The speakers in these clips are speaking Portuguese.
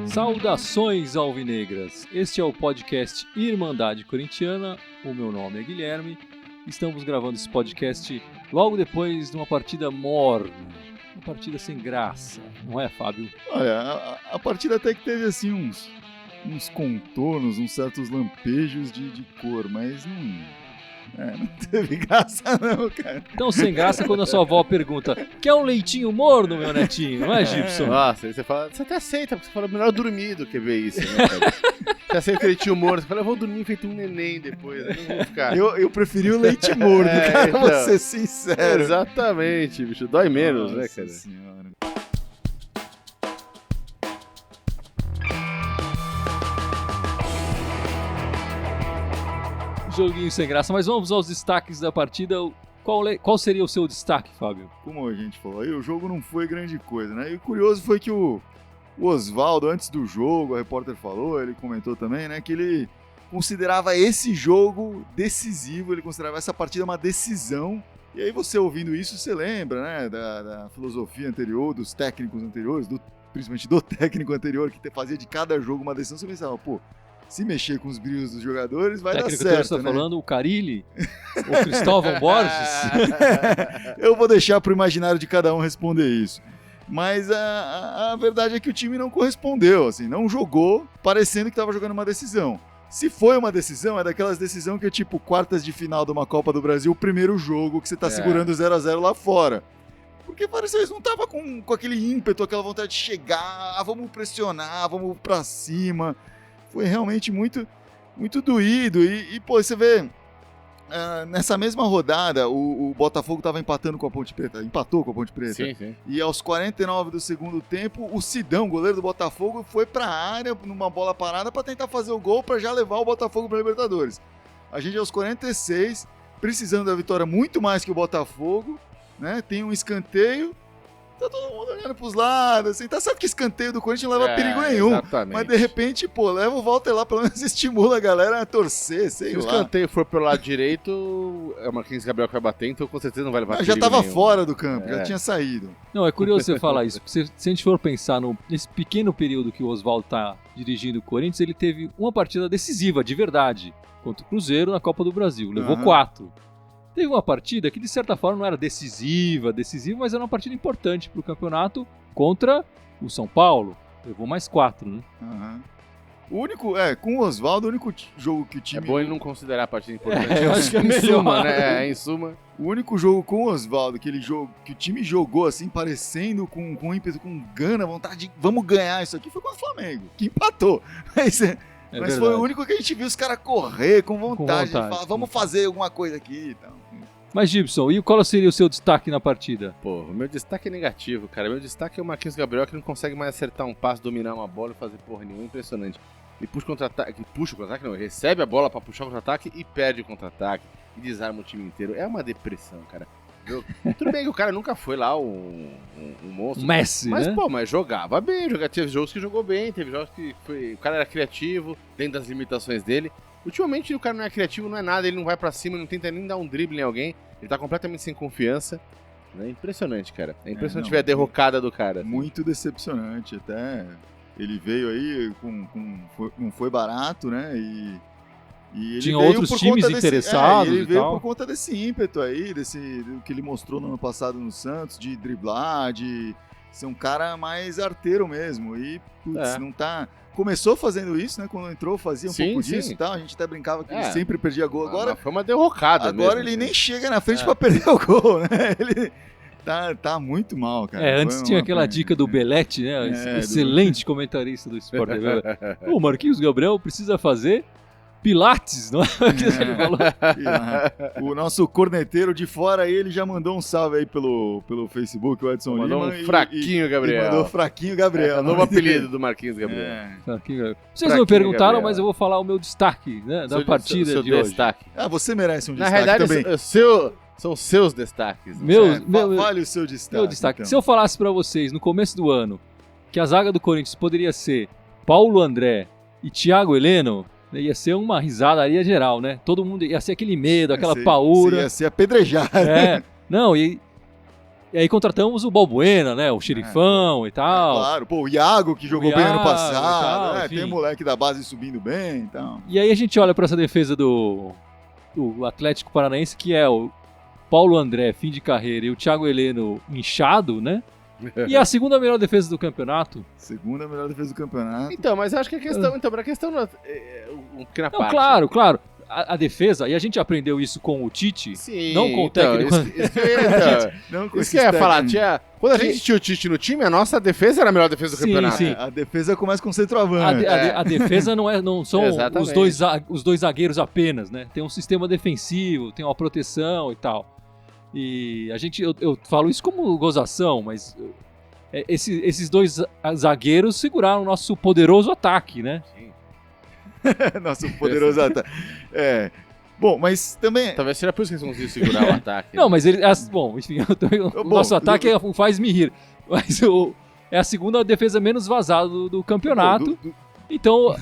Saudações alvinegras, este é o podcast Irmandade Corintiana, o meu nome é Guilherme, estamos gravando esse podcast logo depois de uma partida morna, uma partida sem graça, não é, Fábio? Olha, a partida até que teve assim uns contornos, uns certos lampejos de cor, mas não teve graça não, cara. Então sem graça quando a sua avó pergunta, quer um leitinho morno, meu netinho, não é, Gibson? Nossa, aí você fala, você até aceita, porque você fala, melhor dormir do que ver isso, né, cara? Você aceita leitinho morno, você fala, eu vou dormir feito um neném depois, eu não vou ficar. Eu preferi o leite morno, cara, então, vou ser sincero. Exatamente, bicho, dói menos, Nossa, né, cara? Senhora. Joguinho sem graça, mas vamos aos destaques da partida. Qual seria o seu destaque, Fábio? Como a gente falou aí, o jogo não foi grande coisa, né? E o curioso foi que o Oswaldo, antes do jogo, a repórter falou, ele comentou também, né, que ele considerava esse jogo decisivo, ele considerava essa partida uma decisão. E aí você ouvindo isso, você lembra, né, da filosofia anterior, dos técnicos anteriores, principalmente do técnico anterior, que fazia de cada jogo uma decisão. Você pensava, pô, se mexer com os brilhos dos jogadores, vai dar certo, né? Você está falando o Carille? O Cristóvão Borges? Eu vou deixar para o imaginário de cada um responder isso. Mas a verdade é que o time não correspondeu, assim, não jogou parecendo que estava jogando uma decisão. Se foi uma decisão, é daquelas decisões que é tipo quartas de final de uma Copa do Brasil, o primeiro jogo que você está segurando 0-0 lá fora. Porque parecia que eles não estavam com aquele ímpeto, aquela vontade de chegar, vamos pressionar, vamos para cima. Foi realmente muito, muito doído. E pô, você vê, nessa mesma rodada, o Botafogo estava empatando com a Ponte Preta. Empatou com a Ponte Preta. Sim. E aos 49 do segundo tempo, o Sidão, goleiro do Botafogo, foi para a área numa bola parada para tentar fazer o gol para já levar o Botafogo para a Libertadores. A gente, aos 46, precisando da vitória muito mais que o Botafogo, né? Tem um escanteio. Tá todo mundo olhando pros lados, assim, tá, sabe que escanteio do Corinthians não leva perigo nenhum. Exatamente. Mas de repente, pô, leva o Walter lá, pelo menos estimula a galera a torcer, sei lá. Se o escanteio for pelo lado direito, é o Marquinhos Gabriel que vai bater, então com certeza não vai levar perigo já tava nenhum. Fora do campo, já tinha saído. Não, é curioso você falar isso, porque se a gente for pensar nesse pequeno período que o Oswaldo tá dirigindo o Corinthians, ele teve uma partida decisiva, de verdade, contra o Cruzeiro na Copa do Brasil, levou 4. Teve uma partida que, de certa forma, não era decisiva, mas era uma partida importante para o campeonato contra o São Paulo. Levou mais 4, né? O único, com o Oswaldo, o único jogo que o time... É bom ele não considerar a partida importante. Eu acho que é melhor. Suma, né? Em suma. O único jogo com o Oswaldo, que o time jogou assim, parecendo com ímpeto, com gana, vontade de vamos ganhar isso aqui, foi contra o Flamengo, que empatou. Mas foi o único que a gente viu os caras correr com vontade. De falar, vamos fazer alguma coisa aqui e tal. Mas, Gibson, e qual seria o seu destaque na partida? Pô, o meu destaque é negativo, cara. Meu destaque é o Marquinhos Gabriel, que não consegue mais acertar um passe, dominar uma bola e fazer porra nenhuma. Impressionante. Ele puxa o contra-ataque, ele recebe a bola pra puxar o contra-ataque e perde o contra-ataque. E desarma o time inteiro. É uma depressão, cara. Tudo bem que o cara nunca foi lá um monstro. Messi, mas, né? Pô, mas jogava bem. Teve jogos que jogou bem, teve jogos que o cara era criativo, dentro das limitações dele. Ultimamente o cara não é criativo, não é nada, ele não vai pra cima, não tenta nem dar um drible em alguém, ele tá completamente sem confiança. É impressionante, cara. É impressionante ver a derrocada do cara. Muito decepcionante, até. Ele veio aí, não foi barato, né? E ele tinha outros times interessados ele e veio tal. por conta desse ímpeto aí, do que ele mostrou no ano passado no Santos, de driblar, de ser um cara mais arteiro mesmo. E, não tá... Começou fazendo isso, né? Quando entrou, fazia um pouco disso e tal. A gente até brincava que ele sempre perdia gol. Agora foi uma derrocada agora mesmo, ele nem chega na frente pra perder o gol, né? Ele tá muito mal, cara. Antes tinha aquela dica do Belete, né? Excelente comentarista do Sport TV. O Marquinhos Gabriel precisa fazer Pilates, não é? Ele falou. O nosso corneteiro de fora aí, ele já mandou um salve aí pelo Facebook, o Edson mandou Lima. Um fraquinho Gabriel. Mandou fraquinho Gabriel. É o novo apelido do Marquinhos Gabriel. Vocês não me perguntaram, Gabriel. Mas eu vou falar o meu destaque, né, da partida seu de hoje. Destaque. Você merece um destaque. Na realidade, também. São seus destaques. Vale o seu destaque. Meu destaque. Então. Se eu falasse pra vocês no começo do ano que a zaga do Corinthians poderia ser Paulo André, e Thiago Heleno, ia ser uma risadaria geral, né? Todo mundo ia ser aquele medo, aquela Você paura. ia ser apedrejado. Não, e aí contratamos o Balbuena, né? O xerifão e tal. Claro, pô, o Iago que jogou bem ano Iago passado, e tal, né? enfim. Tem moleque da base subindo bem, então. E aí a gente olha para essa defesa do Atlético Paranaense, que é o Paulo André, fim de carreira, e o Thiago Heleno inchado, né? E é a segunda melhor defesa do campeonato. Segunda melhor defesa do campeonato. Então, mas eu acho que a questão... Então, a questão... Uma pequena Não, parte. claro. A defesa, e a gente aprendeu isso com o Tite, Sim, não com o então, técnico. Não com Isso esses que eu ia falar, técnicos. quando a gente tinha o Tite no time, a nossa defesa era a melhor defesa do Sim, campeonato. sim. A defesa começa com centroavante. A defesa não são Exatamente. os dois zagueiros apenas, né? Tem um sistema defensivo, tem uma proteção e tal. E eu falo isso como gozação, mas esses dois zagueiros seguraram o nosso poderoso ataque, né? Sim. Nosso poderoso ataque. Bom, mas também. Talvez seja por isso que eles conseguiram segurar o ataque. Não, mas bom, enfim, o nosso ataque faz-me rir. Mas é a segunda defesa menos vazada do campeonato. Então,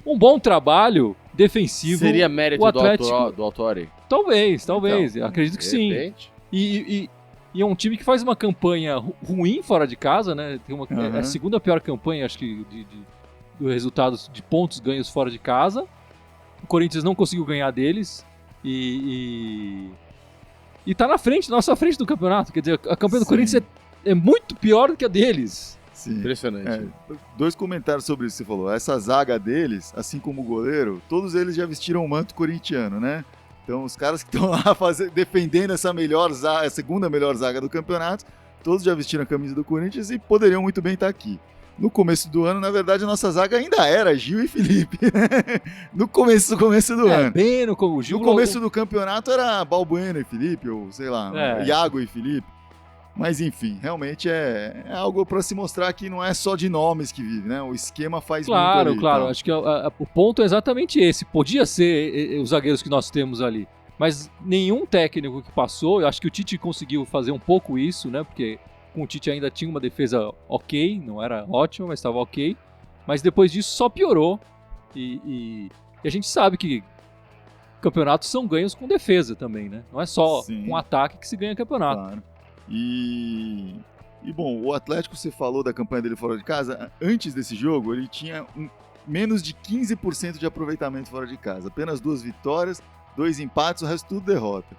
um bom trabalho defensivo. Seria mérito o Atlético, do Autori? Talvez. Então, Acredito que de sim. repente. E é um time que faz uma campanha ruim fora de casa, né? É a segunda pior campanha, acho que, do resultado de pontos ganhos fora de casa. O Corinthians não conseguiu ganhar deles e tá na nossa frente do campeonato. Quer dizer, a campanha do Corinthians é muito pior do que a deles. Sim. Impressionante. 2 comentários sobre isso que você falou. Essa zaga deles, assim como o goleiro, todos eles já vestiram o manto corintiano, né? Então os caras que estão lá defendendo essa segunda melhor zaga do campeonato, todos já vestiram a camisa do Corinthians e poderiam muito bem estar aqui. No começo do ano, na verdade, a nossa zaga ainda era Gil e Felipe, né? No começo do ano. Bem no Gil. No começo do campeonato era Balbuena e Felipe, ou sei lá, Iago e Felipe. Mas enfim, realmente é algo para se mostrar que não é só de nomes que vive, né? O esquema faz muito ali. Claro. Então. Acho que o ponto é exatamente esse. Podia ser os zagueiros que nós temos ali. Mas nenhum técnico que passou, eu acho que o Tite conseguiu fazer um pouco isso, né? Porque com o Tite ainda tinha uma defesa ok, não era ótima, mas estava ok. Mas depois disso só piorou. E a gente sabe que campeonatos são ganhos com defesa também, né? Não é só com ataque que se ganha campeonato. Claro. E bom, o Atlético, você falou da campanha dele fora de casa. Antes desse jogo, ele tinha menos de 15% de aproveitamento fora de casa. Apenas 2 vitórias, 2 empates, o resto tudo derrota.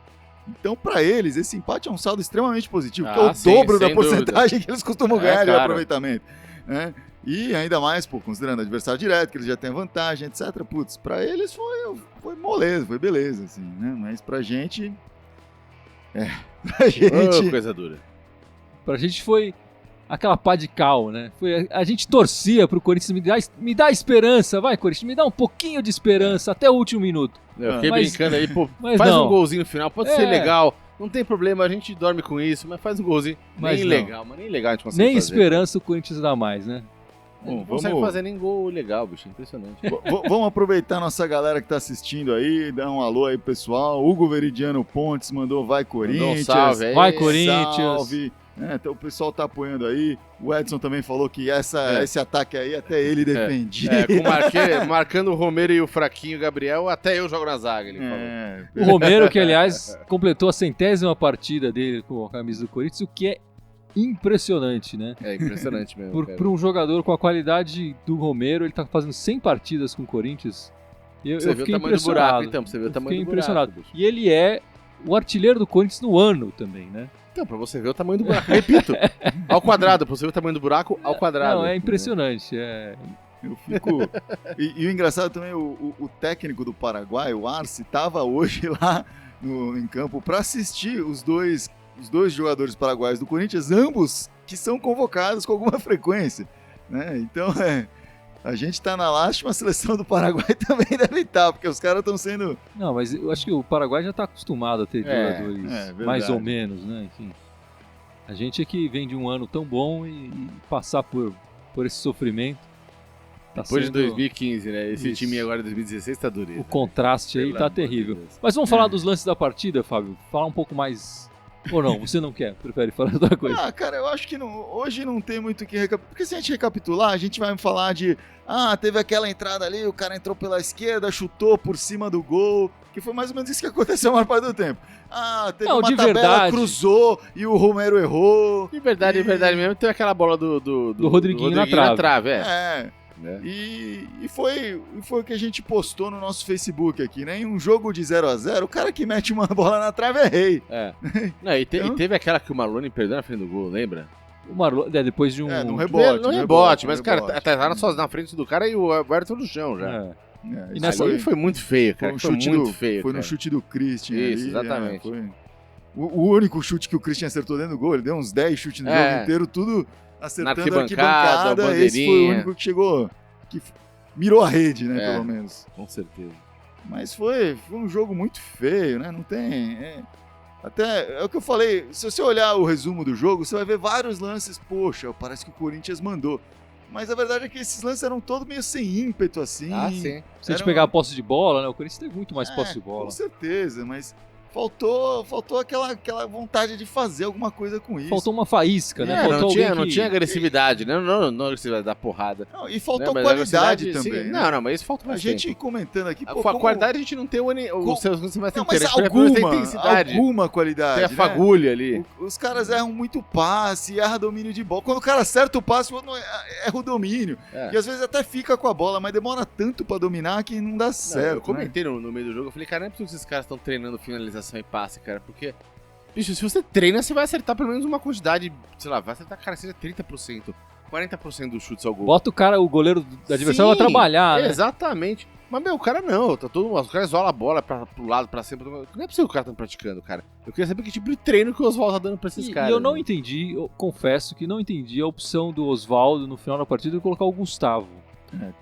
Então, para eles, esse empate é um saldo extremamente positivo, que é o dobro da porcentagem que eles costumam ganhar de aproveitamento. Né? E ainda mais, considerando adversário direto, que eles já têm vantagem, etc. Putz, para eles foi moleza, foi beleza, assim, né? Mas pra gente... coisa dura. Pra gente foi aquela pá de cal, né? A gente torcia pro Corinthians me dá esperança, vai, Corinthians, me dá um pouquinho de esperança até o último minuto. Eu fiquei brincando aí, faz não. Um golzinho no final, pode ser legal, não tem problema, a gente dorme com isso, mas faz um golzinho. Nem legal a gente consegue nem fazer. esperança o Corinthians dá mais, né? Bom, não consegue fazer nem gol legal, bicho, impressionante. Vamos aproveitar nossa galera que tá assistindo aí, dar um alô aí, pessoal. Hugo Veridiano Pontes mandou vai Corinthians. Um salve aí. Vai Corinthians. Salve. Então o pessoal tá apoiando aí. O Edson também falou que esse ataque aí até ele defendia. Marcando o Romero e o fraquinho Gabriel, até eu jogo na zaga, ele falou. O Romero, que aliás completou a 100ª partida dele com a camisa do Corinthians, o que é impressionante, né? É impressionante mesmo. Por um jogador com a qualidade do Romero, ele tá fazendo 100 partidas com o Corinthians. Eu fiquei impressionado. Você vê o tamanho do impressionado. buraco. E ele é o artilheiro do Corinthians no ano também, né? Então, pra você ver o tamanho do buraco. Repito, ao quadrado, pra você ver o tamanho do buraco ao quadrado. Não, é impressionante. Eu fico... e o engraçado também, o técnico do Paraguai, o Arce, tava hoje lá em campo para assistir os dois jogadores paraguaios do Corinthians, ambos que são convocados com alguma frequência, né? Então, a gente tá na lástima, a seleção do Paraguai também deve estar, porque os caras estão sendo... Não, mas eu acho que o Paraguai já tá acostumado a ter jogadores mais ou menos, né? Enfim, a gente é que vem de um ano tão bom e passar por esse sofrimento. Depois de 2015, né? Esse time agora de 2016 tá dureza. O contraste aí tá terrível. Mas vamos falar dos lances da partida, Fábio? Falar um pouco mais Ou não, você não quer? Prefere falar outra coisa? Ah, cara, eu acho que hoje não tem muito o que recapitular. Porque se a gente recapitular, a gente vai falar de... teve aquela entrada ali, o cara entrou pela esquerda, chutou por cima do gol, que foi mais ou menos isso que aconteceu a maior parte do tempo. Teve Não, uma de tabela, verdade. cruzou e o Romero errou. De verdade mesmo, teve aquela bola do Rodriguinho na trave. Né? E foi o que a gente postou no nosso Facebook aqui, né? Em um jogo de 0-0, o cara que mete uma bola na trave é rei. Não, e teve aquela que o Malone perdeu na frente do gol, lembra? O Marlon, depois de um... num rebote. No rebote, mas, cara, tá só na frente do cara e o Everton no chão já. E Nessa aí foi muito feio, cara. Foi muito feio. Foi no chute do Christian. Isso, ali, exatamente. Foi o único chute que o Christian acertou dentro do gol. Ele deu uns 10 chutes no jogo inteiro, tudo acertando a arquibancada. Esse foi o único que chegou, que mirou a rede, né, pelo menos. Com certeza. Mas foi um jogo muito feio, né? Não tem... Até é o que eu falei, se você olhar o resumo do jogo, você vai ver vários lances, poxa, parece que o Corinthians mandou. Mas a verdade é que esses lances eram todos meio sem ímpeto, assim. Sim. Se a gente pegar a posse de bola, né? O Corinthians teve muito mais posse de bola. Com certeza, mas faltou aquela vontade de fazer alguma coisa com isso. Faltou uma faísca, né? Não tinha agressividade, né? Não agressividade da porrada. Não, e faltou qualidade também. Sim, né? Não, mas isso falta mais A gente tempo. comentando aqui... A qualidade a gente não tem o seu semestre inteiro. Mas tem intensidade. alguma qualidade, tem a fagulha ali. Os caras erram muito passe, erram domínio de bola. Quando o cara acerta o passe, o outro erra o domínio. E às vezes até fica com a bola, mas demora tanto pra dominar que não dá certo. Eu comentei no meio do jogo, eu falei, cara, não é possível que esses caras estão treinando finalização e passe, cara, porque, bicho, se você treina, você vai acertar pelo menos uma quantidade, sei lá, vai acertar, cara, seja 30%, 40% dos chutes ao gol. Bota o goleiro do adversário pra trabalhar, né? Exatamente. Mas, meu, o cara não, os caras isolam a bola pro lado, pra cima, não é possível que o cara tá praticando, cara. Eu queria saber que tipo de treino que o Oswaldo tá dando pra esses caras. E eu não entendi, eu confesso que não entendi a opção do Oswaldo no final da partida de colocar o Gustavo.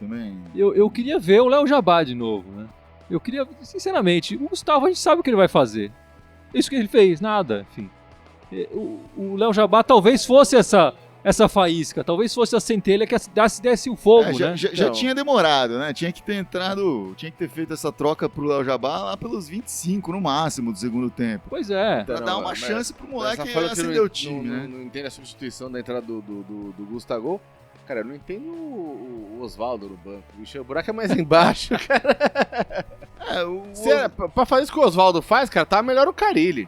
Também. Eu queria ver o Léo Jabá de novo, né? Eu queria, sinceramente, o Gustavo a gente sabe o que ele vai fazer. Isso que ele fez, nada, enfim. O Léo Jabá talvez fosse essa faísca, talvez fosse a centelha que desse o fogo, né? Já tinha demorado, né? Tinha que ter feito essa troca pro Léo Jabá lá pelos 25 no máximo do segundo tempo. Pois é. Pra dar uma chance pro moleque acender o time, né? Não entende a substituição da entrada do Gustavo. Cara, eu não entendo o Oswaldo no banco, bicho. O buraco é mais embaixo, cara. Pra fazer isso que o Oswaldo faz, cara, tá melhor o Carille.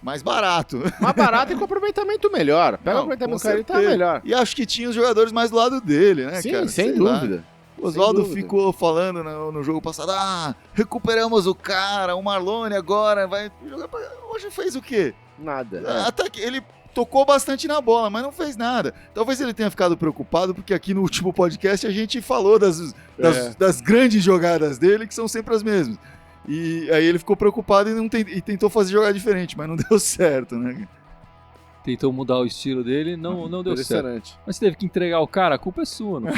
Mais barato. Mais barato e com aproveitamento melhor. Pega o aproveitamento do Carille, tá melhor. E acho que tinha os jogadores mais do lado dele, né, sim, cara? Sem dúvida. O Oswaldo ficou falando no jogo passado, recuperamos o cara, o Marlone agora vai jogar pra... Hoje fez o quê? Nada. Até que ele tocou bastante na bola, mas não fez nada. Talvez ele tenha ficado preocupado, porque aqui no último podcast a gente falou das grandes jogadas dele, que são sempre as mesmas. E aí ele ficou preocupado e tentou fazer jogar diferente, mas não deu certo, né? Tentou mudar o estilo dele, não deu certo. Mas você teve que entregar o cara, a culpa é sua, não?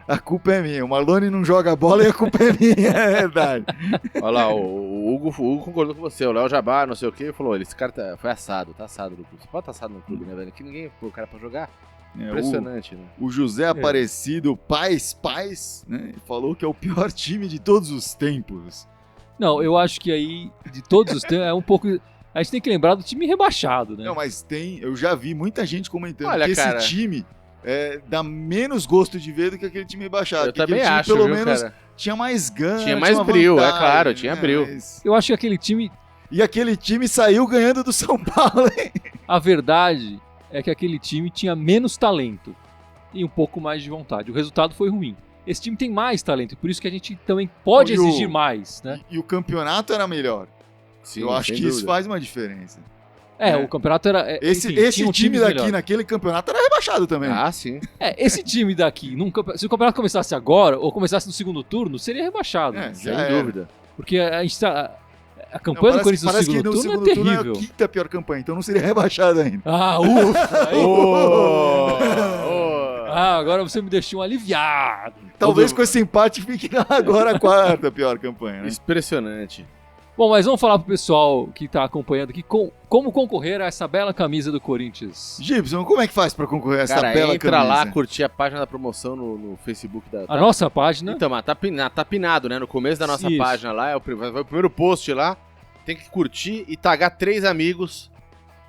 A culpa é minha. O Marlone não joga bola e a culpa é minha, é verdade. Olha lá, o Hugo concordou com você. O Léo Jabá, não sei o que, falou: esse cara foi assado, tá assado no clube. Você pode estar assado no clube, né, velho? Que ninguém pôr o cara pra jogar. Impressionante, né? O José Aparecido Paz, né? Falou que é o pior time de todos os tempos. Não, eu acho que aí, de todos os tempos, é um pouco... A gente tem que lembrar do time rebaixado, né? Não, mas eu já vi muita gente comentando que cara, esse time dá menos gosto de ver do que aquele time rebaixado. Eu também acho, pelo viu, menos cara? Tinha mais ganho, tinha mais brilho, vantagem, claro, tinha brilho. Eu acho que aquele time... E aquele time saiu ganhando do São Paulo, hein? A verdade é que aquele time tinha menos talento e um pouco mais de vontade. O resultado foi ruim. Esse time tem mais talento, por isso que a gente também pode exigir mais, né? E o campeonato era melhor. Sim, eu acho que isso faz uma diferença. O campeonato era... Esse time daqui, melhor. Naquele campeonato, era rebaixado também. Sim. Esse time daqui, se o campeonato começasse agora, ou começasse no segundo turno, seria rebaixado. Sem dúvida. Porque a gente tá... A campanha do Corinthians no segundo turno é terrível. É a quinta pior campanha, então não seria rebaixado ainda. Ufa! Agora você me deixou aliviado. Talvez com esse empate fique agora a quarta pior campanha, né? Impressionante. Bom, mas vamos falar pro pessoal que tá acompanhando aqui como concorrer a essa bela camisa do Corinthians. Gibson, como é que faz pra concorrer a essa bela camisa? Entra lá, curtir a página da promoção no Facebook da... A nossa página? Então, mas tá pinado, né? No começo da nossa página lá, vai o primeiro post lá. tem que curtir e tagar 3 amigos,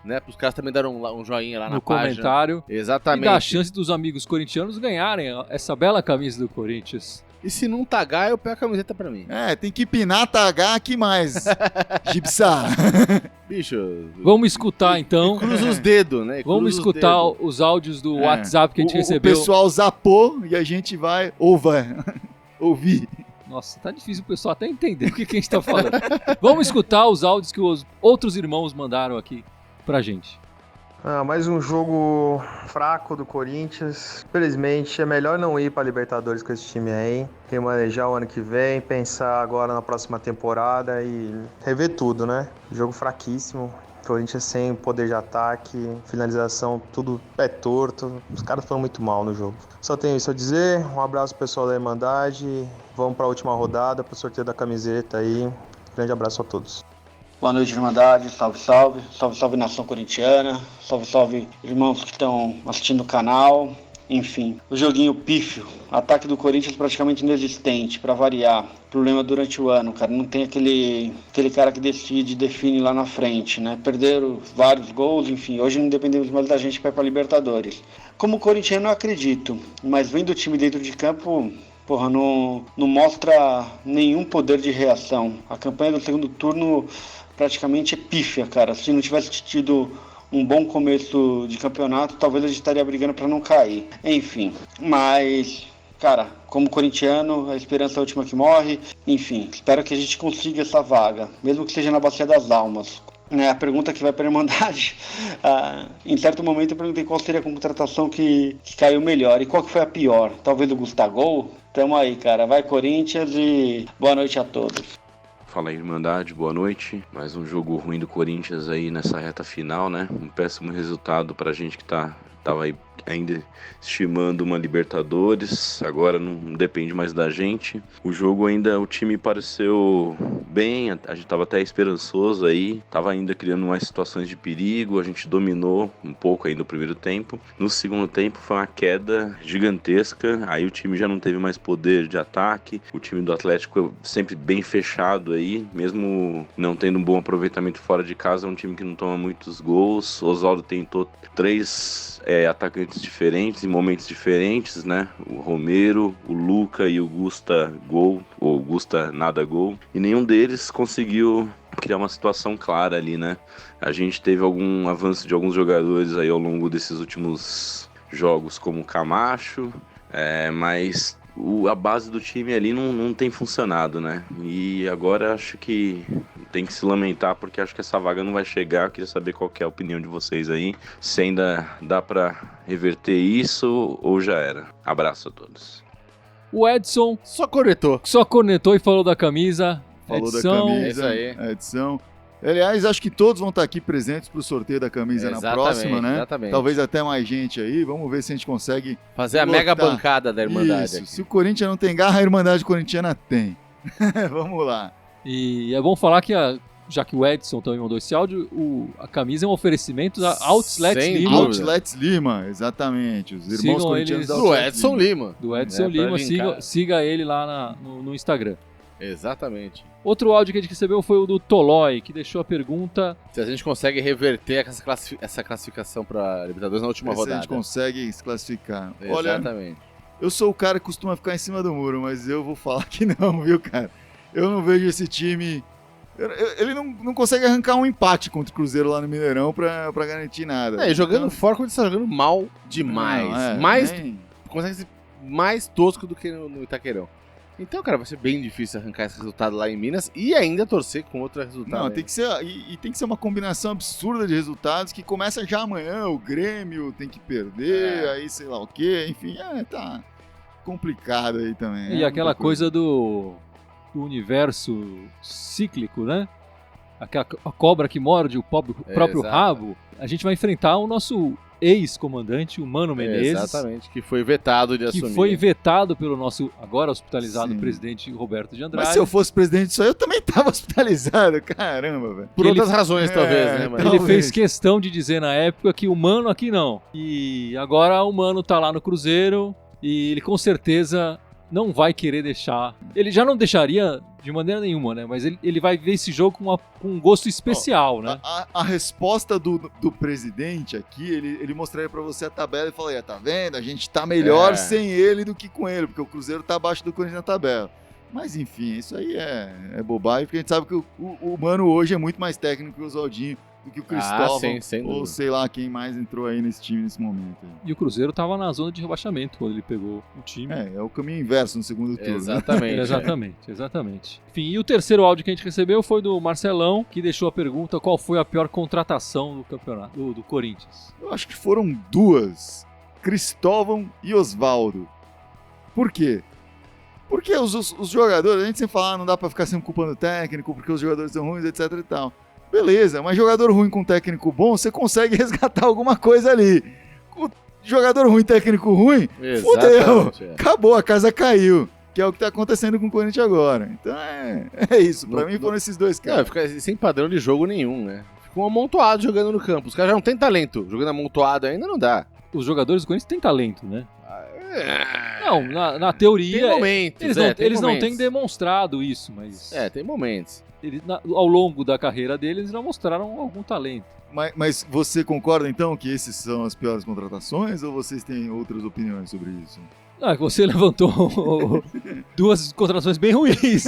né? Para os caras também darem um joinha lá no na página. comentário. Exatamente. E dar a chance dos amigos corintianos ganharem essa bela camisa do Corinthians. E se não tagar, eu pego a camiseta pra mim. Tem que pinar, tagar, que mais? Gipsar. Bicho... Vamos escutar, então. Cruza os dedos, né? Vamos escutar os áudios do WhatsApp que a gente recebeu. O pessoal zapou e a gente vai ouvir. Nossa, tá difícil o pessoal até entender o que a gente tá falando. Vamos escutar os áudios que os outros irmãos mandaram aqui pra gente. Mais um jogo fraco do Corinthians. Infelizmente, é melhor não ir para Libertadores com esse time aí. Remanejar o ano que vem, pensar agora na próxima temporada e rever tudo, né? Jogo fraquíssimo. Corinthians sem poder de ataque, finalização, tudo pé torto. Os caras foram muito mal no jogo. Só tenho isso a dizer. Um abraço pro pessoal da Irmandade. Vamos para a última rodada, pro sorteio da camiseta aí. Grande abraço a todos. Boa noite, Irmandade, salve, salve, salve, salve nação corintiana, salve, salve irmãos que estão assistindo o canal, enfim. O joguinho pífio, ataque do Corinthians praticamente inexistente, pra variar, problema durante o ano, cara, não tem aquele cara que define lá na frente, né, perderam vários gols, enfim, hoje não dependemos mais da gente pra ir pra Libertadores. Como corintiano eu acredito, mas vendo o time dentro de campo... Porra, não mostra nenhum poder de reação. A campanha do segundo turno praticamente é pífia, cara. Se não tivesse tido um bom começo de campeonato, talvez a gente estaria brigando para não cair. Enfim, mas, cara, como corintiano, a esperança é a última que morre. Enfim, espero que a gente consiga essa vaga, mesmo que seja na Bacia das Almas. A pergunta que vai para a Irmandade, em certo momento eu perguntei qual seria a contratação que caiu melhor e qual que foi a pior. Talvez o Gustavo? Tamo aí, cara. Vai Corinthians e boa noite a todos. Fala aí, Irmandade, boa noite. Mais um jogo ruim do Corinthians aí nessa reta final, né? Um péssimo resultado pra gente que tava aí ainda estimando uma Libertadores, agora não depende mais da gente. O time pareceu bem, a gente tava até esperançoso aí, tava ainda criando umas situações de perigo, a gente dominou um pouco aí no primeiro tempo. No segundo tempo foi uma queda gigantesca, aí o time já não teve mais poder de ataque, o time do Atlético sempre bem fechado aí, mesmo não tendo um bom aproveitamento fora de casa, é um time que não toma muitos gols. Oswaldo tentou 3 atacantes diferentes, em momentos diferentes, né? O Romero, o Luca e o Gusta gol, ou Gusta nada gol. E nenhum deles conseguiu criar uma situação clara ali, né? A gente teve algum avanço de alguns jogadores aí ao longo desses últimos jogos, como o Camacho, mas a base do time ali não tem funcionado, né? E agora acho que tem que se lamentar, porque acho que essa vaga não vai chegar. Eu queria saber qual que é a opinião de vocês aí, se ainda dá pra reverter isso ou já era. Abraço a todos. O Edson só cornetou e falou da camisa. Falou Edson, da camisa, a edição. Aliás, acho que todos vão estar aqui presentes pro sorteio da camisa na próxima, né? Exatamente. Talvez até mais gente aí. Vamos ver se a gente consegue fazer a mega bancada da Irmandade. Isso. Aqui. Se o Corinthians não tem garra, a Irmandade corintiana tem. Vamos lá. E é bom falar que, já que o Edson também mandou esse áudio, a camisa é um oferecimento da Outlets Lima. Outlets Lima, exatamente. Os irmãos Sigam corintianos da do Outlets Edson Lima. Do Edson Lima, siga ele lá no Instagram. Exatamente. Outro áudio que a gente recebeu foi o do Tolói, que deixou a pergunta... Se a gente consegue reverter essa classificação para Libertadores na última rodada. Se a gente consegue se classificar. Exatamente. Olha, eu sou o cara que costuma ficar em cima do muro, mas eu vou falar que não, viu, cara? Eu não vejo esse time... Ele não consegue arrancar um empate contra o Cruzeiro lá no Mineirão pra garantir nada. E jogando fora, quando ele está jogando mal demais. Consegue ser mais tosco do que no Itaquerão. Então, cara, vai ser bem difícil arrancar esse resultado lá em Minas e ainda torcer com outro resultado. Não, tem que ser, e tem que ser uma combinação absurda de resultados que começa já amanhã, o Grêmio tem que perder, aí sei lá o quê, enfim, tá complicado aí também. E aquela coisa do universo cíclico, né? A cobra que morde o próprio rabo. A gente vai enfrentar o nosso ex-comandante, o Mano Menezes. Exatamente, que foi vetado de assumir. Que foi vetado pelo nosso agora hospitalizado presidente Roberto de Andrade. Mas se eu fosse presidente disso aí, eu também tava hospitalizado, caramba, velho. Por outras razões, talvez, né? Mas... Ele fez questão de dizer na época que o Mano aqui não. E agora o Mano tá lá no Cruzeiro e ele com certeza não vai querer deixar. Ele já não deixaria de maneira nenhuma, né? Mas ele vai ver esse jogo com um gosto especial, né? A resposta do presidente aqui, ele mostraria pra você a tabela e falaria, tá vendo? A gente tá melhor sem ele do que com ele, porque o Cruzeiro tá abaixo do Corinthians na tabela. Mas enfim, isso aí é bobagem, porque a gente sabe que o Mano hoje é muito mais técnico que o Oswaldinho, do que o Cristóvão, sem ou dúvida. sei lá quem mais entrou aí nesse time nesse momento. E o Cruzeiro tava na zona de rebaixamento quando ele pegou o time. É o caminho inverso no segundo turno. Exatamente. Exatamente. Enfim, e o terceiro áudio que a gente recebeu foi do Marcelão, que deixou a pergunta qual foi a pior contratação do campeonato do Corinthians. Eu acho que foram duas, Cristóvão e Osvaldo. Por quê? Porque os jogadores, a gente sempre fala, não dá pra ficar sempre culpando o técnico, porque os jogadores são ruins, etc e tal. Beleza, mas jogador ruim com técnico bom, você consegue resgatar alguma coisa ali. Com jogador ruim, técnico ruim, fudeu. Acabou, a casa caiu. Que é o que tá acontecendo com o Corinthians agora. Então é isso. Pra mim foram esses dois caras. Fica sem padrão de jogo nenhum, né? Fica um amontoado jogando no campo. Os caras já não têm talento. Jogando amontoado ainda não dá. Os jogadores do Corinthians têm talento, né? Não, na teoria... Tem momentos, eles não têm demonstrado isso, mas... tem momentos. Ao longo da carreira deles, não mostraram algum talento. Mas você concorda, então, que esses são as piores contratações, ou vocês têm outras opiniões sobre isso? Você levantou duas contratações bem ruins.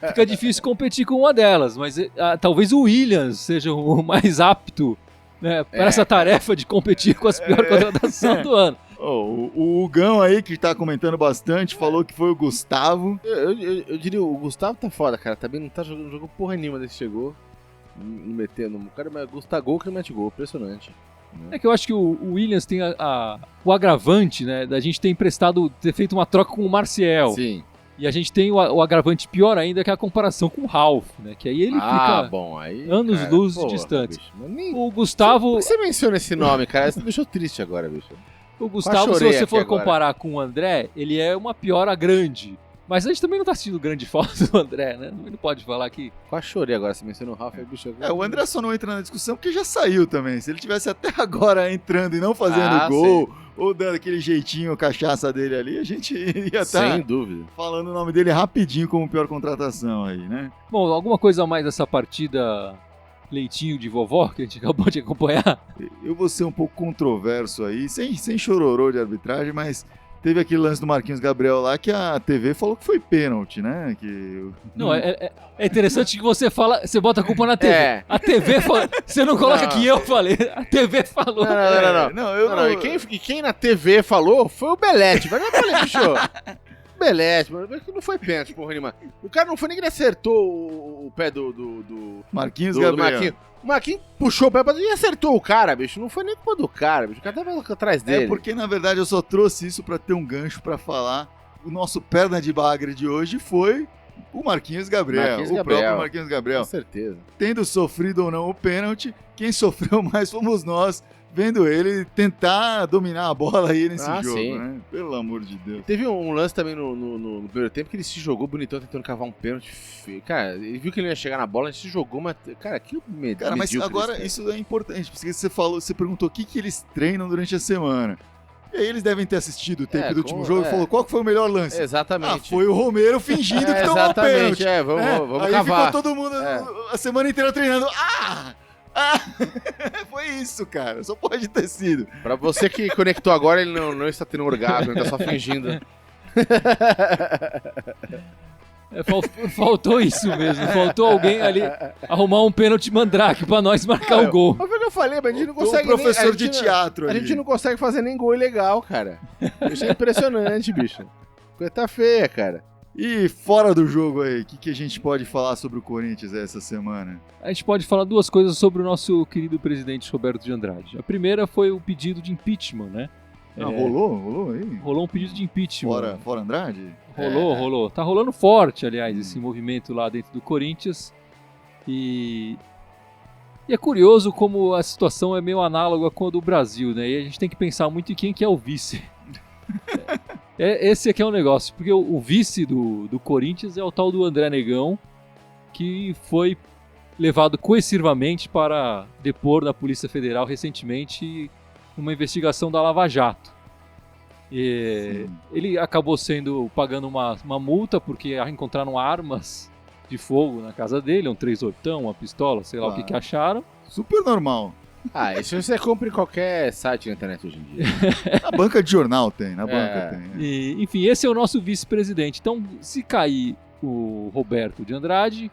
Fica difícil competir com uma delas, mas talvez o Williams seja o mais apto, né, para essa tarefa de competir com as piores contratações do ano. O Hugão aí, que tá comentando bastante, falou que foi o Gustavo. Eu diria, o Gustavo tá foda, cara. Também não tá jogando porra nenhuma desde que chegou. Não metendo. O cara Gustavo gol que não mete gol. Impressionante. É que eu acho que o Williams tem o agravante, né, da gente ter feito uma troca com o Marcial. Sim. E a gente tem o agravante pior ainda, que é a comparação com o Ralf, né? Que aí ele fica anos-luz distante. O Gustavo... Por que você menciona esse nome, cara? Você me deixou triste agora, bicho. O Gustavo, se você for comparar com o André, ele é uma piora grande. Mas a gente também não tá assistindo grande falta do André, né? Não pode falar que... Quase chorei agora, você mencionou o Ralf, bicho. O André só não entra na discussão porque já saiu também. Se ele tivesse até agora entrando e não fazendo gol, ou dando aquele jeitinho, cachaça dele ali, a gente ia estar... Sem dúvida. Falando o nome dele rapidinho como pior contratação aí, né? Bom, alguma coisa a mais dessa partida leitinho de vovó que a gente acabou de acompanhar? Eu vou ser um pouco controverso aí, sem chororô de arbitragem, mas... Teve aquele lance do Marquinhos Gabriel lá que a TV falou que foi pênalti, né? Não, é interessante que você bota a culpa na TV. A TV falou. Você não coloca que eu falei. A TV falou. Não. E quem na TV falou foi o Belete. Mas eu falei, bicho. Belete, mano. Não foi pênalti, porra nenhuma. O cara não foi nem que ele acertou o pé do Marquinhos Gabriel. O Marquinhos puxou o pé e acertou o cara, bicho. Não foi nem culpa do cara, bicho. O cara tava atrás dele. É porque, na verdade, eu só trouxe isso pra ter um gancho pra falar. O nosso perna de bagre de hoje foi o Marquinhos Gabriel. Próprio Marquinhos Gabriel. Com certeza. Tendo sofrido ou não o pênalti, quem sofreu mais fomos nós, vendo ele tentar dominar a bola aí nesse jogo, sim. Né? Pelo amor de Deus. Teve um lance também no primeiro tempo que ele se jogou bonitão tentando cavar um pênalti feio. Cara, ele viu que ele ia chegar na bola, ele se jogou, mas... Cara, que medo. Cara, mas agora isso é importante, porque você perguntou o que eles treinam durante a semana. E aí eles devem ter assistido o tape do último jogo e falou, qual que foi o melhor lance? Exatamente. Foi o Romero fingindo que tomou um pênalti. Vamos aí cavar. Ficou todo mundo a semana inteira treinando. Foi isso, cara. Só pode ter sido. Pra você que conectou agora, ele não está tendo orgasmo, ele tá só fingindo. Faltou isso mesmo. Faltou alguém ali arrumar um pênalti mandrake pra nós marcar o gol. Mas foi o que eu falei, mas a gente não consegue. O professor de teatro ali. A gente não consegue fazer nem gol ilegal, cara. Isso é impressionante, bicho. Coisa tá feia, cara. E fora do jogo aí, o que a gente pode falar sobre o Corinthians essa semana? A gente pode falar duas coisas sobre o nosso querido presidente Roberto de Andrade. A primeira foi o pedido de impeachment, né? Rolou aí? Rolou um pedido de impeachment. Fora Andrade? Rolou. Tá rolando forte, aliás, esse movimento lá dentro do Corinthians. E é curioso como a situação é meio análoga com a do Brasil, né? E a gente tem que pensar muito em quem que é o vice. Esse aqui é um negócio, porque o vice do Corinthians é o tal do André Negão, que foi levado coercivamente para depor na Polícia Federal recentemente numa investigação da Lava Jato. Ele acabou pagando uma multa porque encontraram armas de fogo na casa dele, um 38, uma pistola, sei lá o que acharam. Super normal. Isso você compra em qualquer site na internet hoje em dia. Na banca de jornal tem, na banca tem. E, enfim, esse é o nosso vice-presidente. Então, se cair o Roberto de Andrade,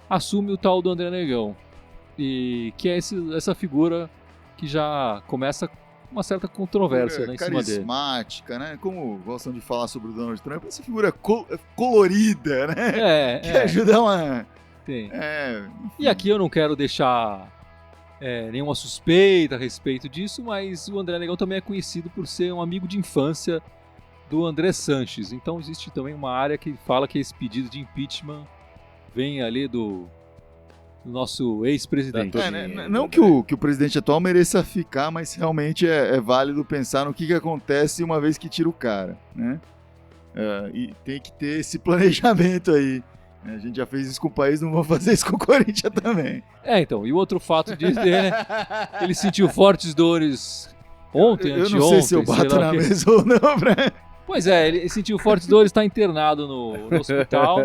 assume o tal do André Negão. E que é essa figura que já começa uma certa controvérsia, né, em cima dele. Carismática, né? Como gostam de falar sobre o Donald Trump, essa figura colorida, né? Que ajuda uma... Tem. E aqui eu não quero deixar nenhuma suspeita a respeito disso, mas o André Negão também é conhecido por ser um amigo de infância do André Sanches. Então existe também uma área que fala que esse pedido de impeachment vem ali do nosso ex-presidente. Não que o presidente atual mereça ficar, mas realmente é válido pensar no que acontece uma vez que tira o cara, né? E tem que ter esse planejamento aí. A gente já fez isso com o país, não vamos fazer isso com o Corinthians também. Então, e o outro fato dele, né? Ele sentiu fortes dores ontem, anteontem. Eu não sei se eu bato na mesa ou não, Pois ele sentiu fortes dores, está internado no hospital,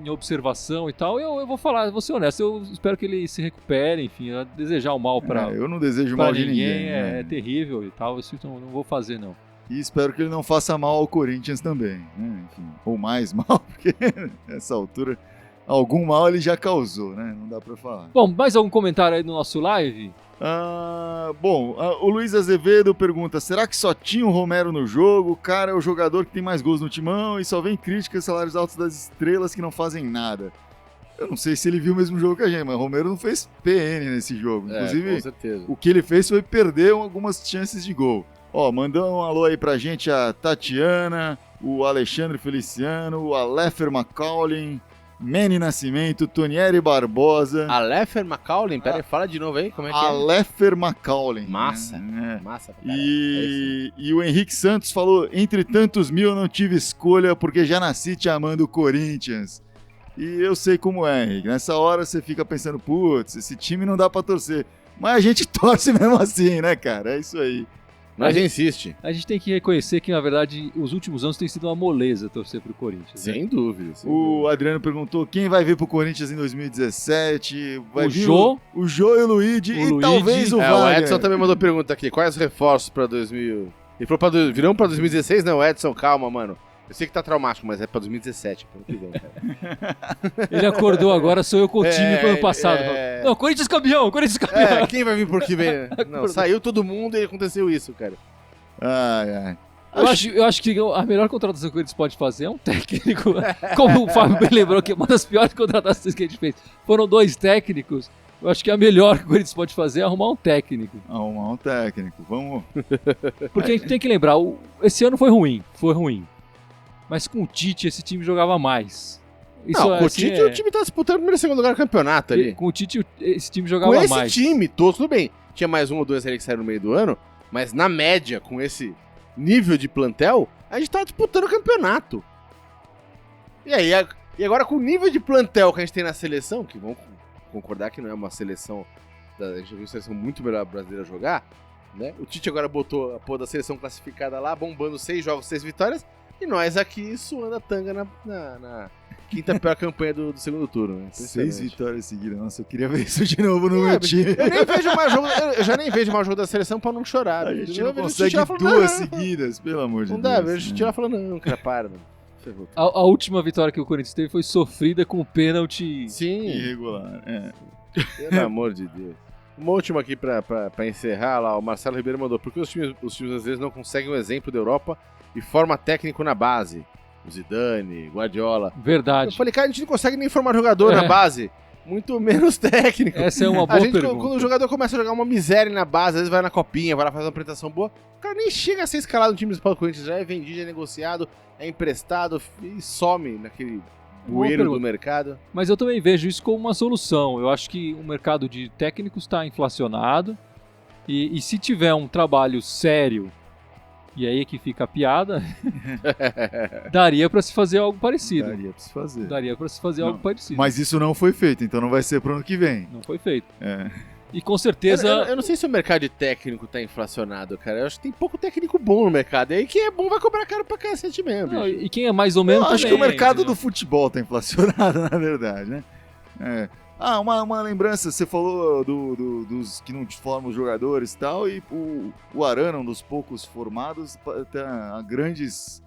em observação e tal. Eu vou ser honesto, eu espero que ele se recupere, enfim, desejar o mal para eu não desejo mal de ninguém. É terrível e tal, isso não vou fazer não. E espero que ele não faça mal ao Corinthians também, né? Enfim, ou mais mal, porque nessa altura algum mal ele já causou, né? Não dá pra falar. Bom, mais algum comentário aí no nosso live? O Luiz Azevedo pergunta, será que só tinha o Romero no jogo? O cara é o jogador que tem mais gols no timão e só vem críticas, salários altos das estrelas que não fazem nada. Eu não sei se ele viu o mesmo jogo que a gente, mas o Romero não fez PN nesse jogo. Inclusive, com certeza. O que ele fez foi perder algumas chances de gol. Mandando um alô aí pra gente a Tatiana, o Alexandre Feliciano, o Alefer Macaulin, Manny Nascimento, Tonieri Barbosa. Alefer Macaulin? Pera aí, fala de novo aí, como é que Alefer Macaulin. Massa. Massa. Cara. E o Henrique Santos falou, entre tantos mil eu não tive escolha porque já nasci te amando o Corinthians. E eu sei como é, Henrique. Nessa hora você fica pensando, putz, esse time não dá pra torcer. Mas a gente torce mesmo assim, né, cara? É isso aí. Mas insiste. A gente tem que reconhecer que, na verdade, os últimos anos tem sido uma moleza torcer pro Corinthians. Sem dúvida. O Adriano perguntou quem vai vir pro Corinthians em 2017. Vai vir o Jô e o Luigi e talvez o Wagner. O Edson também mandou pergunta aqui. Quais reforços pra 2000... Ele falou virão pra 2016? Não, Edson, calma, mano. Eu sei que tá traumático, mas é pra 2017. Pra ano que vem, cara. Ele acordou agora, sou eu com o time pro ano passado. Não, Corinthians campeão, Corinthians campeão. Quem vai vir por que vem? Não, saiu todo mundo e aconteceu isso, cara. Eu acho que a melhor contratação que o Corinthians pode fazer é um técnico. Como o Fábio bem lembrou, que uma das piores contratações que a gente fez foram 2 técnicos. Eu acho que a melhor que o Corinthians pode fazer é arrumar um técnico. Vamos. Porque a gente tem que lembrar, esse ano foi ruim. Mas com o Tite, esse time jogava mais. Com o Tite, o time tá disputando o primeiro e segundo lugar do campeonato ali. Com o Tite, esse time jogava mais. Com esse time todo, tudo bem. Tinha mais 1 ou 2 ali que saíram no meio do ano, mas na média, com esse nível de plantel, a gente tava disputando o campeonato. E agora com o nível de plantel que a gente tem na seleção, que vão concordar que não é uma seleção, a gente viu uma seleção muito melhor brasileira jogar, né? O Tite agora botou a porra da seleção classificada lá, bombando 6 jogos, 6 vitórias, e nós aqui suando a tanga na quinta pior campanha do segundo turno. Né? 6 vitórias seguidas. Nossa, eu queria ver isso de novo no meu time. Eu já nem vejo mais jogo da seleção pra não chorar. A gente não consegue 2 seguidas, pelo amor de Deus. Não dá, vejo o Tite lá falando, não, cara, para, mano. A última vitória que o Corinthians teve foi sofrida com o pênalti irregular. Pelo amor de Deus. Uma última aqui pra encerrar lá, o Marcelo Ribeiro mandou, por que os times às vezes não conseguem um exemplo da Europa e forma técnico na base? O Zidane, Guardiola. Verdade. Eu falei, cara, a gente não consegue nem formar jogador na base, muito menos técnico. Essa é uma boa pergunta. Quando o jogador começa a jogar uma miséria na base, às vezes vai na copinha, vai lá fazer uma apresentação boa, o cara nem chega a ser escalado no time principal do Corinthians, já é vendido, já é negociado, é emprestado e some naquele bueiro do mercado. Mas eu também vejo isso como uma solução. Eu acho que o mercado de técnicos está inflacionado e se tiver um trabalho sério, e aí que fica a piada, daria pra se fazer algo parecido. Daria pra se fazer. Algo parecido. Mas isso não foi feito, então não vai ser pro ano que vem. Não foi feito. E com certeza... Eu não sei se o mercado de técnico tá inflacionado, cara. Eu acho que tem pouco técnico bom no mercado. E aí quem é bom vai cobrar caro pra cacete mesmo. Não, e quem é mais ou menos Eu acho que também, o mercado entendeu? do futebol tá inflacionado, na verdade, né? Uma lembrança, você falou dos que não formam os jogadores e tal, e o Arana, um dos poucos formados, há grandes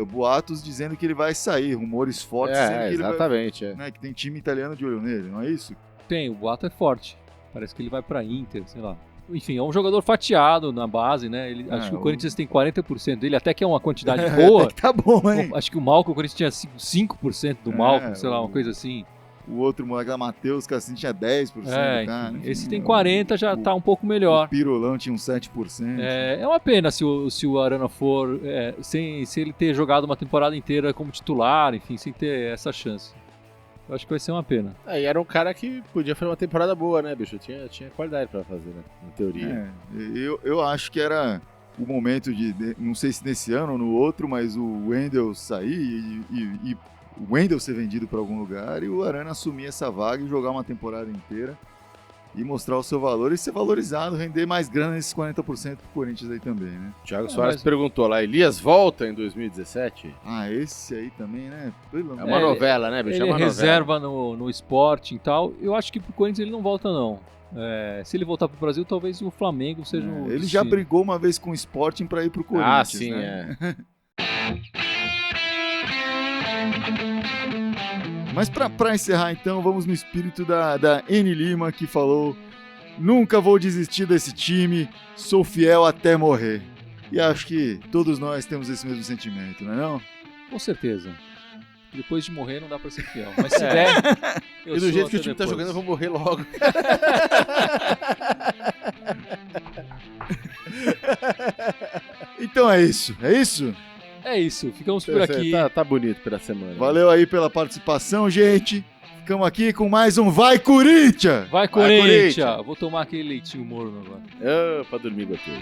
boatos dizendo que ele vai sair, rumores fortes dizendo que exatamente. ele vai, né, que tem time italiano de olho nele, não é isso? Tem, o boato é forte. Parece que ele vai pra Inter, sei lá. Enfim, é um jogador fatiado na base, né? Acho que o Corinthians tem 40% dele, até que é uma quantidade boa. Até que tá bom, hein? Acho que o Malcom, o Corinthians tinha 5% do Malcom, sei lá, uma coisa assim. O outro moleque lá, Matheus, que assim tinha 10%. Tá, enfim, esse tem 40%, já tá um pouco melhor. O Pirolão tinha uns 7%. É uma pena se o Arana for, sem ele ter jogado uma temporada inteira como titular, enfim, sem ter essa chance. Eu acho que vai ser uma pena. E era um cara que podia fazer uma temporada boa, né, bicho? Tinha qualidade pra fazer, né? Na teoria. Eu acho que era o momento não sei se nesse ano ou no outro, mas o Wendel sair e o Wendel ser vendido para algum lugar e o Arana assumir essa vaga e jogar uma temporada inteira e mostrar o seu valor e ser valorizado, render mais grana nesses 40% pro Corinthians aí também, né? O Thiago Soares perguntou lá, Elias volta em 2017? Esse aí também, né? É uma novela, né, bicho? Ele é uma reserva no Sporting e tal. Eu acho que pro Corinthians ele não volta, não. Se ele voltar pro Brasil, talvez o Flamengo seja o Ele já brigou uma vez com o Sporting para ir pro Corinthians, sim, né? Mas para encerrar então, vamos no espírito da N Lima, que falou: nunca vou desistir desse time, sou fiel até morrer. E acho que todos nós temos esse mesmo sentimento, não é não? Com certeza. Depois de morrer não dá pra ser fiel. Mas se der, e do jeito que o time tá jogando, eu vou morrer logo. Então é isso, é isso? É isso, ficamos por aqui. Tá bonito pela semana. Valeu aí pela participação, gente. Ficamos aqui com mais um Vai Corinthians! Vai Corinthians! Vou tomar aquele leitinho morno agora. Pra dormir gostoso.